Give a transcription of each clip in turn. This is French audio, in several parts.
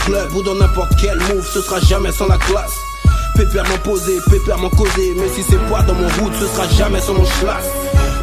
club ou dans n'importe quel move, ce sera jamais sans la classe. Pépèrement posé, pépèrement causé, mais si c'est pas dans mon route, ce sera jamais sans mon schlass.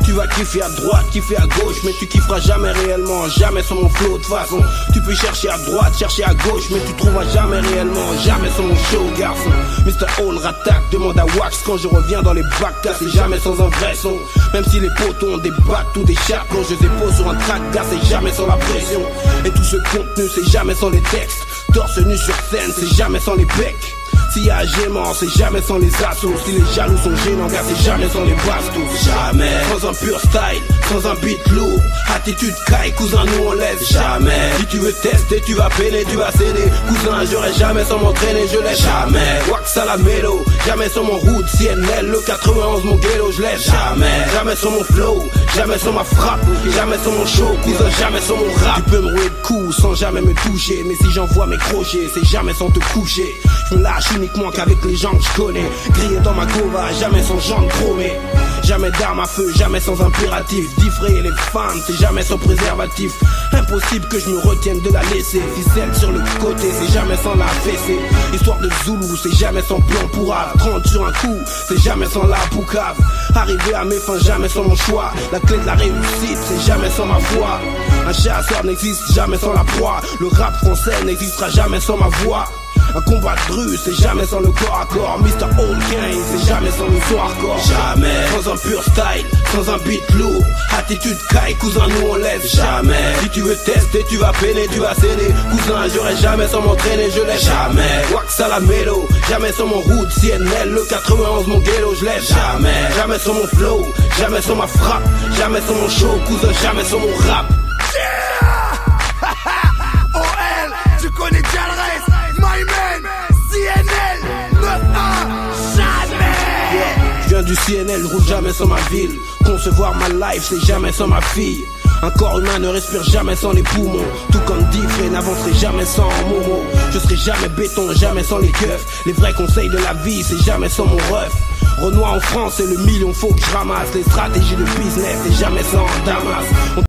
Tu vas kiffer à droite, kiffer à gauche, mais tu kifferas jamais réellement, jamais sur mon flow. De façon, tu peux chercher à droite, chercher à gauche, mais tu trouveras jamais réellement, jamais sur mon show, garçon. Mr. Hall rattaque, demande à Wax quand je reviens dans les bacs, car c'est jamais sans un vrai son. Même si les potos ont des bacs ou des chaps, quand je les pose sur un track, car c'est jamais sans la pression. Et tout ce contenu, c'est jamais sans les textes. Torse nu sur scène, c'est jamais sans les becs. S'il y a gênement, c'est jamais sans les assos. Si les jaloux sont gênants, gars, c'est jamais sans les bastos. Jamais sans un pur style, sans un beat lourd. Attitude caille, cousin, nous on laisse jamais. Si tu veux tester, tu vas peiner, tu vas céder. Cousin, j'aurais jamais sans m'entraîner, je laisse jamais. Wax à la mélo, jamais sur mon route. CNL, le 91, mon ghetto, je laisse jamais. Jamais sur mon flow, jamais sur ma frappe, jamais sur mon show, cousin, jamais sur mon rap. Tu peux me rouer de coups sans jamais me toucher, mais si j'envoie mes crochets, c'est jamais sans te coucher. Je me lâche uniquement qu'avec les gens que je connais. Grillé dans ma gova, jamais sans jambes chromées. Jamais d'armes à feu, jamais sans impératif. Diffrayer les femmes, c'est jamais sans préservatif. Impossible que je me retienne de la laisser. Ficelle sur le côté, c'est jamais sans la fessée. Histoire de Zoulou, c'est jamais sans plan pour ave. 30 sur un coup, c'est jamais sans la poucave. Arriver à mes fins, jamais sans mon choix. La clé de la réussite, c'est jamais sans ma foi. Un chasseur n'existe jamais sans la proie. Le rap français n'existera jamais sans ma voix. Un combat de rue, c'est jamais sans le corps à corps. Mr. Old Gang, c'est jamais sans le soir hardcore. Jamais sans un pur style, sans un beat lourd. Attitude caille, cousin, nous on laisse jamais. Si tu veux tester, tu vas peiner, tu vas céder. Cousin, j'aurais jamais sans m'entraîner, je laisse jamais. Wax à la mélo, jamais sur mon route. CNL, le 91, mon ghetto, je laisse jamais. Jamais sur mon flow, jamais sur ma frappe, jamais sur mon show, cousin, jamais sur mon rap. OL, tu connais déjà le reste. My man, CNL, 9-1, jamais. Je viens du CNL, je roule jamais sans ma ville. Concevoir ma life, c'est jamais sans ma fille. Un corps humain ne respire jamais sans les poumons. Tout comme Diffré n'avancerait jamais sans un Momo. Je serai jamais béton, jamais sans les keufs. Les vrais conseils de la vie, c'est jamais sans mon ref. Renoir en France, c'est le million, faut que je ramasse. Les stratégies de business, c'est jamais sans Damas.